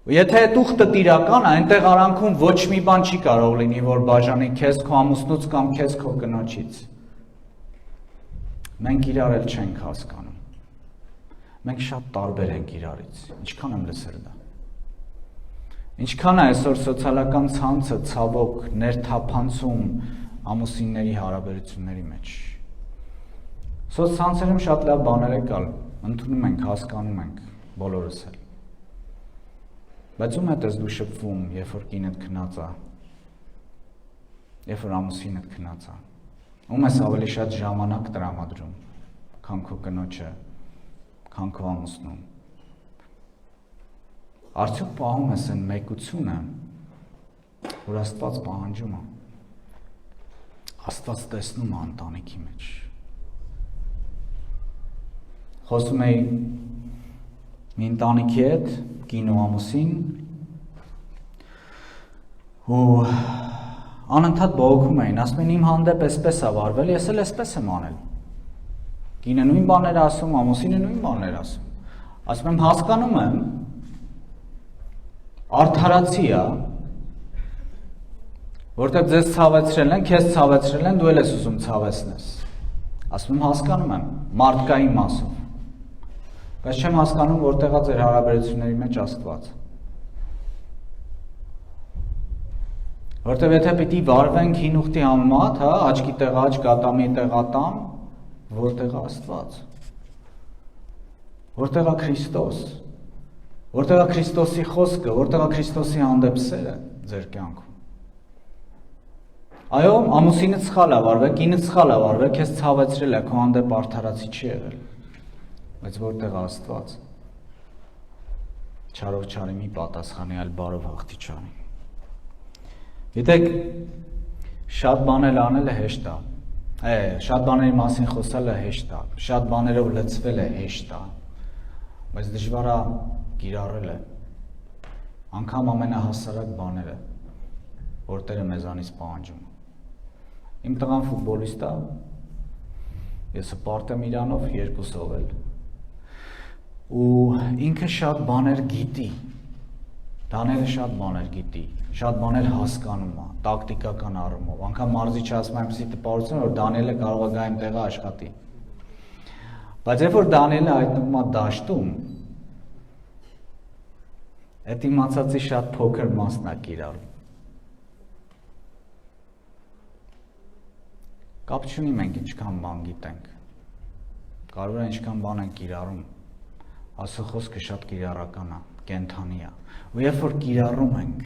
Եթե այդ ուխտը տիրական է, այնտեղ արանքում ոչ մի բան չի կարող լինի, որ բաժանի քեզ քո ամուսնուց կամ քեզ քո կնոջից։ Մենք իրար էլ չենք հասկանում։ Մենք շատ տարբեր ենք իրարից։ Ինչքան եմ լսել դա։ Ինչքան է այսօր սոցիալական ցանցը ցավոք ներթափանցում ամուսինների հարաբերությունների մեջ։ Սոցցանցերում շատ լավ բաներ է կալ, ընդունում ենք, հասկանում ենք, բոլորս էլ։ Բայց ում հետ ես դու շփվում, երբ որ կինդ քնած է, երբ որ ամուսինդ քնած է, ում ես ավելի շատ ժամանակ տրամադրում, քան քո կնոջը, քան քո ամուսնուն։ Արդյոք պահում ես այն մեկությունը, որ Աստված պահանջում է։ Աստված տեսնում է ընտանիքի մեջ։ Խոսում էի մի ընտանիքի հետ, կին ու ամուսին, ու անընդհատ բողոքում էին, ասում են իմ հանդեպ էսպես է վարվել, ես էլ էսպես եմ անել։ Կինը նույն բաներ ասում, ամուսինը նույն բաներ ասում։ Ասում եմ հասկանում եմ, արդարացի է, որտեղ ձեզ ցավեցրել են, քեզ ցավեցրել են, դու էլ ես ուզում ցավեցնես։ Ասում եմ հասկանում եմ, մարդկային մասով։ Բայց չեմ հասկանում, որտեղ է ձեր հարաբերությունների մեջ Աստված։ Որտեղ եթե պիտի վարվենք հին ուխտի համեմատ, հա, աչքի տեղ աչ, գատամի տեղ ատամ, որտեղ է Աստված։ Որտեղ է Քրիստոս։ Որտեղ է Քրիստոսի խոսքը, որտեղ է Քրիստոսի հանդեպ սերը ձեր կյանքում։ Այո, ամուսինը սխալ է վարվել, կինը սխալ է վարվել, քեզ ցավեցրել է, քո հանդեպ արդարացի չի եղել։ Բայց որտեղ է Աստված։ Չարով չարի մի պատասխանի, այլ բարով հաղթի չարի։ Գիտեք, շատ բաներ անելը հեշտ է։ Շատ բաների մասին խոսելը հեշտ է, շատ բաներով լցվելը հեշտ է։ Բայց դժվար է կիրառելը։ Անգամ ամենահասարակ բաները, որ Տերը մեզանից պահանջում։ Իմ տղան ֆուտբոլիստ է, ես հպարտ եմ իրանով, երկուսով էլ։ Ու ինքը շատ բաներ գիտի, Դանիելը շատ բաներ գիտի, շատ բաներ հասկանում է, տակտիկական առումով, անգամ մարզիչը ասում է այնպիսի տպավորություն, որ Դանիելը կարող է գա իմ տեղը աշխատի։ Բայց երբ որ Դանիելը հայտնվում է դաշտում, այդ իմացածի շատ փոքր մասն է կիրառում։ Կապ չունի մենք ինչքան բան գիտենք, կարևորը ինչքան բան ենք կիրառում, Աստծո խոսքը շատ կիրառական է, կենթանի է, ու երբ որ կիրառում ենք,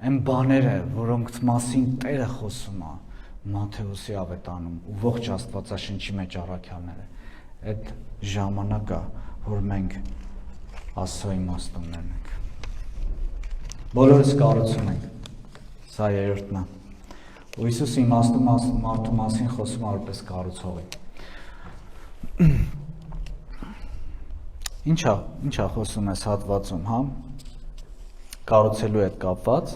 այն բաները, որոնց մասին Տերը խոսում է Մատթեոսի ավետանում ու ողջ Աստվածաշնչի մեջ առաքյալները, այդ ժամանակը, որ մենք Աստծո իմաստուններն ենք։ Բոլորս կառուցում ենք, սա երրորդն է։ Ու Հիսուս իմաստուն մարդու մասին խոսում է որպես կառուցողի։ Ինչա խոսում ես հատվածում, հա? Կառուցելու հետ կապված։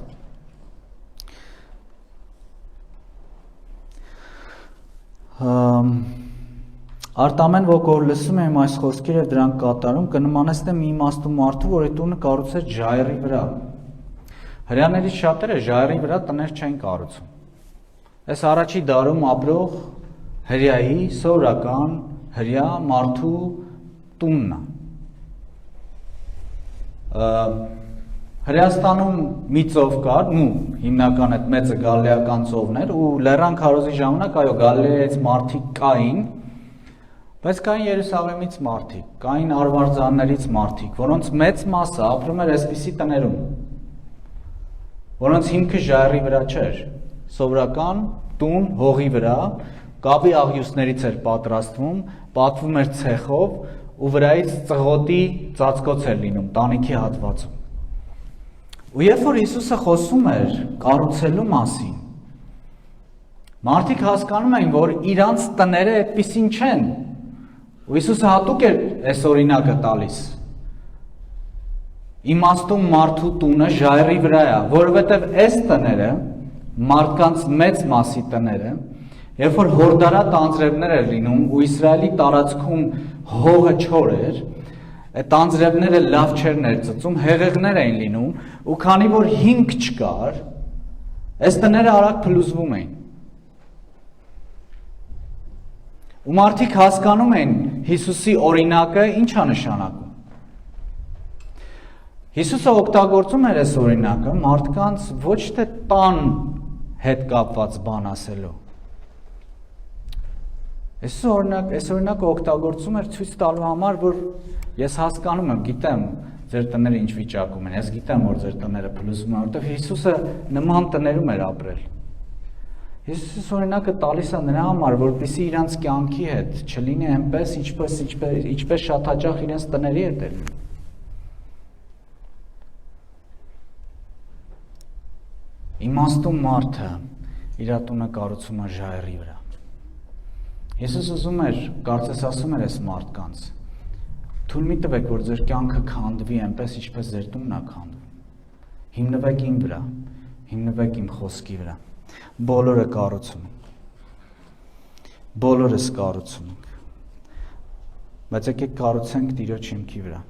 Արտամեն ոք որ լսում եմ այս խոսքերը եւ դրանք կատարում, կնմանեցնեմ մի իմաստուն մարդու, որի տունը կառուցեր ժայռի վրա։ Հրեաներից շատերը ժայռի վրա տներ չեն կառուցում։ Այս առաջի դարում ապրող հրեայի սովորական հրեա մարդու տունն է։ Հրեաստանում մի ծով կար, հիմնական այդ մեծը գալիլեական ծովն էր, ու լեռան քարոզի ժամանակ այո Գալիլեայից մարդիկ կային, բայց կային Երուսաղեմից մարդիկ, կային արվարձաններից մարդիկ, որոնց մեծ մասը ապրում էր այսպիսի տներում։ որոնց հիմքը ժայռի վրա չէր, սովորական տուն հողի վրա, կապի աղյուսներից էր պատրաստվում, պատվում էր ցեխով ու վրայից ծղոտի ծածկոց էր լինում տանիքի հատվածում։ Ու երբ որ Հիսուսը խոսում էր կառուցելու մասին, մարդիկ հասկանում են, որ իրանց տները այդպիսին չեն։ Ու Հիսուսը հատուկ էր այս օրինակը տալիս։ Իմաստուն մարդու տունը ժայռի վրա է, որովհետև այս տները, մարդկանց մեծ մասի տները, երբ որ հորդարատ անձրևներ էր լինում ու Իսրայելի տարածքում հողը չոր էր, այդ անձրևները լավ չեր ներծծում, հեղեղներ էին լինում, ու քանի որ հիմք չկար, այս տները արագ փլուզվում էին։ Ու մարդիկ հասկանում են Հիսուսի օրինակը ինչ է նշանակում։ Հիսուսը օգտագործում էր այս օրինակը մարդկանց ոչ թե տան հետ կապված բան ասելու։ Այս օրինակը օգտագործում էր ցույց տալու համար, որ ես հասկանում եմ, գիտեմ ձեր տները ինչ վիճակում են, ես գիտեմ, որ ձեր տները փլուզվում են, որովհետև Հիսուսը նման տներում էր ապրել։ Հիսուս օրինակը տալիս է նրա համար, որպեսզի իրանց կյանքի հետ չլինի այնպես, ինչպես շատ հաճախ իրենց տների հետ է լինում։ Իմաստուն մարդը իր տունը կառուցում է ժայռի վրա։ Հիսուս ուզում էր, կարծես ասում էր այս մարդկանց, թույլ մի տվեք, որ ձեր կյանքը քանդվի այնպես, ինչպես ձեր տունն է քանդվում։ Հիմնվեք իմ վրա, հիմնվեք իմ խոսքի վրա։ Բոլորը կառուցում ենք։ Բոլորս կառուցում ենք։ Բայց եկեք կառուցենք Տիրոջ հիմքի վրա։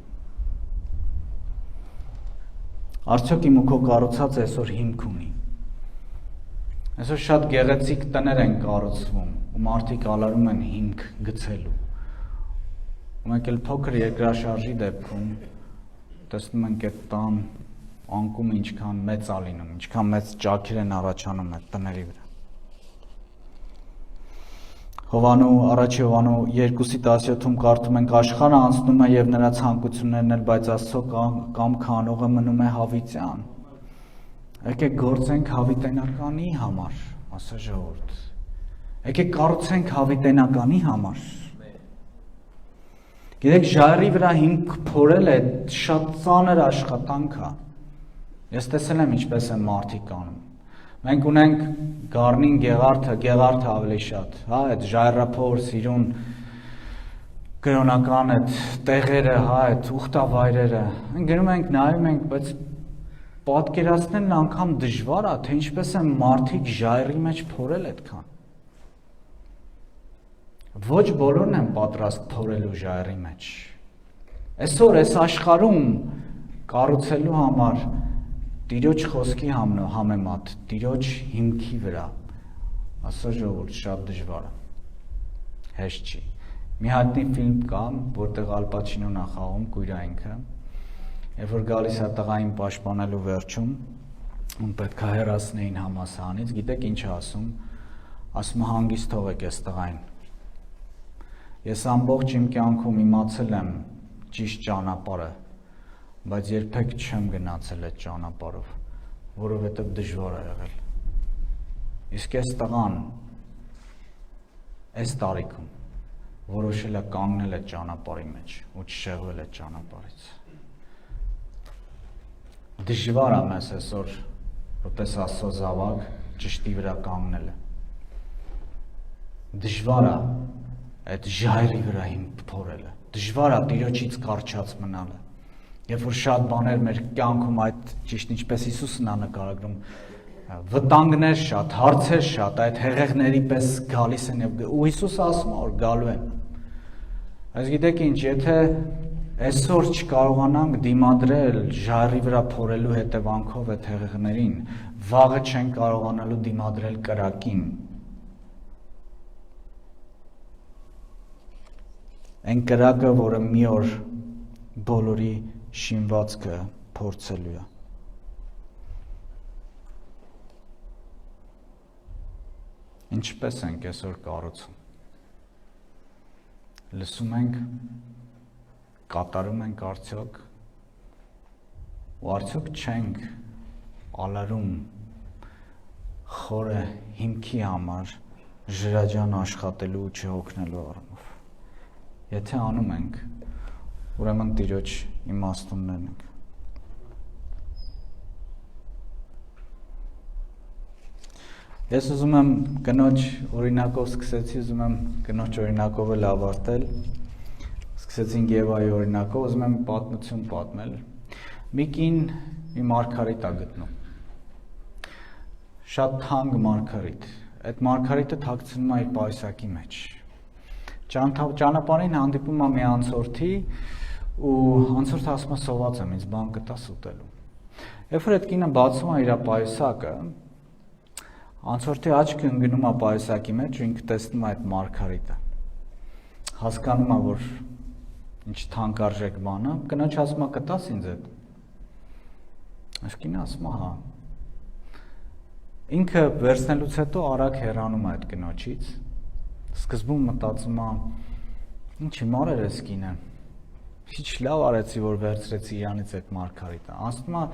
Արդյոք իմ ու քո կառուցած այսօր հիմք ունի։ Այսօր շատ գեղեցիկ տներ են կառուցվում, ու մարդիկ ալարում են հիմք գցելու։ Ու մենք էլ փոքր երկրաշարժի դեպքում տեսնում ենք այդ տան անկումը ինչքան մեծ է լինում, ինչքան մեծ ճաքեր են առաջանում այդ տների վրա։ Առաջ Հովանու 2:17-ում կարդում ենք աշխարհը անցնում է եւ նրա ցանկություններն էլ, բայց Աստծո կամքը անողը մնում է հավիտյան։ Եկեք գործենք հավիտենականի համար, ասա ժողովուրդ։ Եկեք կառուցենք հավիտենականի համար։ Գիտեք, ժայռի վրա հիմք փորել է շատ ծանր աշխատանք է։ Ես տեսել եմ ինչպես են մարդիկ անում։ Մենք ունենք Գառնին Գեղարդը ավելի շատ, հա, այդ ժայռափոր, սիրուն կրոնական այդ տեղերը, հա, այդ ուխտավայրերը։ Մենք գնում ենք, նայում ենք, բայց պատկերացնելն անգամ դժվար է, թե ինչպես են մարդիկ ժայռի մեջ փորել այդքան։ Ոչ բոլորն են պատրաստ փորելու ժայռի մեջ։ Այսօր այս աշխարհում կառուցելու համար Տիրոջ խոսքի համեմատ, Տիրոջ հիմքի վրա, ասա ժողովուրդ, շատ դժվար է, հեշտ չի։ Մի հատնի ֆիլմ կա, որտեղ Ալ Պաչինոն է խաղում կույրայինքը, երբ որ գալիս է տղային պաշտպանելու վերջում, ում պետք է հեռացնեին համալսարանից, գիտեք ինչ է ասում, ասում է հանգիստ թողեք այս տղային։ Ես ամբողջ իմ կյանքում իմացել եմ ճիշտ ճանապարհը, բայց երբեք չեմ գնացել այդ ճանապարհով, որովհետև դժվար է եղել։ Իսկ այս տղան այս տարիքում որոշել է կանգնել այդ ճանապարհի մեջ ու չշեղվել այդ ճանապարհից։ Դժվար է մեզ այսօր, որպես Աստծո զավակ, ճշտի վրա կանգնելը։ Դժվար է այդ ժայռի վրա հիմք փորելը։ Դժվար է Տիրոջից կառչած մնալը։ Երբ որ շատ բաներ մեր կյանքում այդ ճիշտ ինչպես Հիսուսն է նկարագրում, վտանգներ շատ, հարցեր շատ, այդ հեղեղների պես գալիս են ու Հիսուսը ասում է, որ գալու են։ Այս գիտեք ինչ, եթե այսօր չկարողանանք դիմադրել ժայռի վրա փորելու հետևանքով այդ հեղեղներին, վաղը չեն կարողանալու դիմադրել կրակին։ Այն կրակը, որը մի օր բոլորի շինվածքը փորձելու է։ Ինչպես ենք այսօր կառուցում։ Լսում ենք, կատարում ենք արդյոք, ու արդյոք չենք ալարում խորը հիմքի համար ժրաջան աշխատելու ու չհոգնելու առումով։ Եթե անում ենք, ուրեմն Տիրոջ իմաստուններն ենք։ Ես ուզում եմ կնոջ օրինակով սկսեցի, ուզում եմ կնոջ օրինակով էլ ավարտել։ Սկսեցինք Եվայի օրինակով, ուզում եմ պատմություն պատմել։ Մի կին մի մարգարիտ ա գտնում։ Շատ թանկ մարգարիտ։ Այդ մարգարիտը թաքցնում է իր պայուսակի մեջ։ Ճանապարհին հանդիպում է մի անցորդի ու անցորդը ասում է սոված եմ, ինձ բան կտաս ուտելու։ Երբ որ այդ կինը բացում է իր պայուսակը, անցորդի աչքը ընկնում է պայուսակի մեջ ու ինքը տեսնում է այդ մարգարիտը։ Հասկանում է, որ ինչ թանկարժեք բան է, կնոջ ասում է կտաս ինձ այդ։ Այս կինը ասում է հա։ Ինքը վերցնելուց հետո արագ հեռանում է այդ կնոջից։ Սկզբում մտածում է, ինչ հիմար էր այս կինը։ Ինչ լավ արեցի, որ վերցրեցի իրանից այդ մարգարիտը։ Անցնում է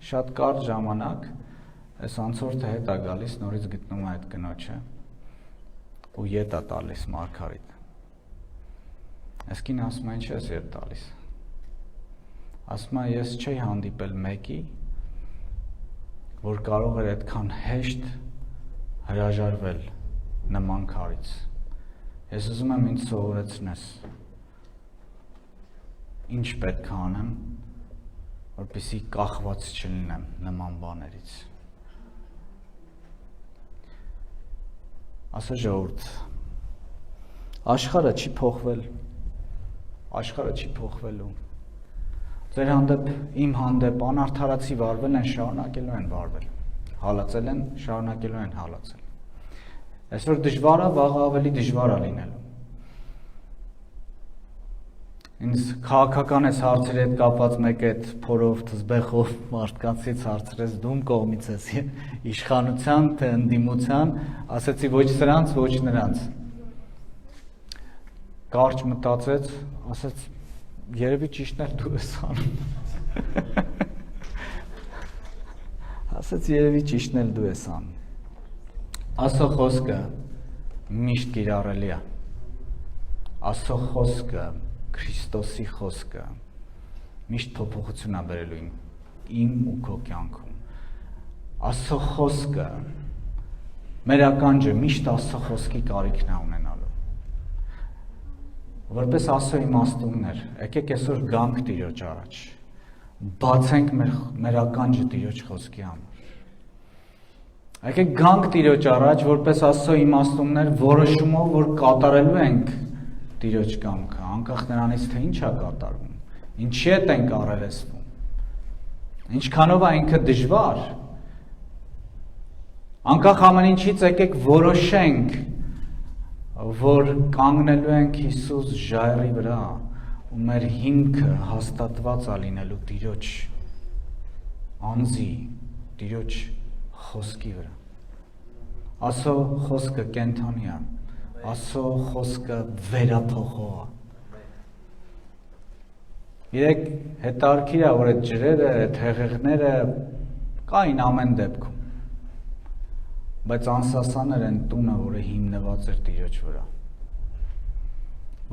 շատ կարճ ժամանակ, այս անցորդը հետ է գալիս, նորից գտնում է այդ կնոջը ու ետ է տալիս մարգարիտը։ Այս կինը ասում է, ինչ ես ետ տալիս։ Ասում է, ես չէի հանդիպել մեկի, որ կարող էր այդքան հեշտ հրաժարվել նման քարից։ Ես ուզում եմ ինձ սովորեցնես, ինչ պետք է անեմ, որպեսզի կախված չլինեմ նման բաներից։ Ասա ժողովուրդ, աշխարհը չի փոխվել, աշխարհը չի փոխվելու։ Ձեր հանդեպ, իմ հանդեպ անարդարացի վարվել են, շարունակելու են վարվել, հալածել են, շարունակելու են հալածել։ Այսօր դժվար է, վաղը ավելի դժվար է լինելու։ Ինձ քաղաքական ես հարցերի հետ կապված մեկը այդ փորով, թզբեխով մարդկանցից հարցրեց, դու կողմից ես իշխանության, թե ընդդիմության, ասեցի ոչ սրանց, ոչ նրանց։ Կարճ մտածեց, ասեց երևի ճիշտն էլ դու ես անում։ Ասեց երևի ճիշտն էլ դու ես անում։ Աստծո խոսքը միշտ կիրառելի է։ Աստծո խոսքը, Քրիստոսի խոսքը միշտ փոփոխություն է բերելու իմ ու քո կյանքում։ Աստծո խոսքը մեր ականջը միշտ Աստծո խոսքի կարիքն է ունենալու։ Որպես Աստծո իմաստուններ, եկեք այսօր գանք Տիրոջ առաջ, բացենք մեր ականջը Տիրոջ խոսքի համար։ Եկեք գանք Տիրոջ առաջ, որպես Աստծո իմաստուններ, որոշումով, որ կատարելու ենք Տիրոջ կամքը, անկախ նրանից, թե ինչ է կատարվում, ինչի հետ ենք առերեսվում, ինչքանով է ինքը դժվար, անկախ ամեն ինչից եկեք որոշենք, որ կանգնելու ենք Հիսուս ժայռի վրա ու մեր հիմքը հաստատված է լինելու Տիրոջ անձի, Տիրոջ խոսքի վրա։ Աստծո խոսքը կենդանի է, Աստծո խոսքը վերափոխող է։ Երեք հետարքիր է, որ այդ ջրերը, այդ հեղեղները կային ամեն դեպքում, բայց անսասան էր այն տունը, որը հիմնված էր Տիրոջ վրա։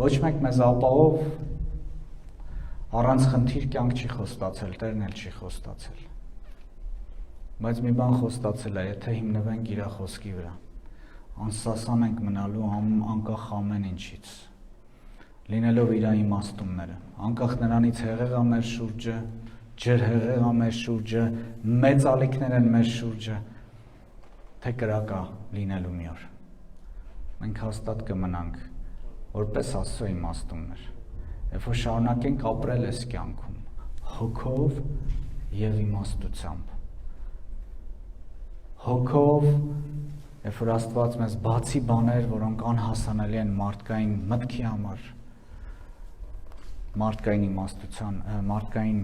Ոչ մեկ մեզ ապահով առանց խնդիր կյանք չի խոստացել, Տերն էլ չի խոստացել։ Բայց մի բան խոստացել է, եթե հիմնվենք իր խոսքի վրա, անսասան ենք մնալու անկախ ամեն ինչից, լինելով իր իմաստունները, անկախ նրանից հեղեղա մեր շուրջը, ջրհեղեղա մեր շուրջը, մեծ ալիքներ են մեր շուրջը, թե կրակա լինելու մի օր։ Մենք հաստատ կմնանք, որպես Աստծո իմաստուններ, երբ որ շարունակենք ապրել այս կյանքում, հոգով և իմաստությամբ։ Հոգով, երբ որ Աստված մեզ բացի բաներ, որոնք անհասանելի են մարդկային մտքի համար, մարդկային իմաստության, մարդկային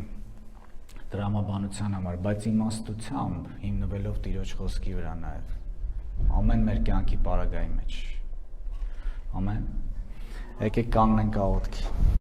տրամաբանության համար, բայց իմաստությամբ հիմնվելով Տիրոջ խոսքի վրա նաև, ամեն մեր կյանքի պարագայի մեջ, ամեն, եկեք կանգնենք աղոթքի։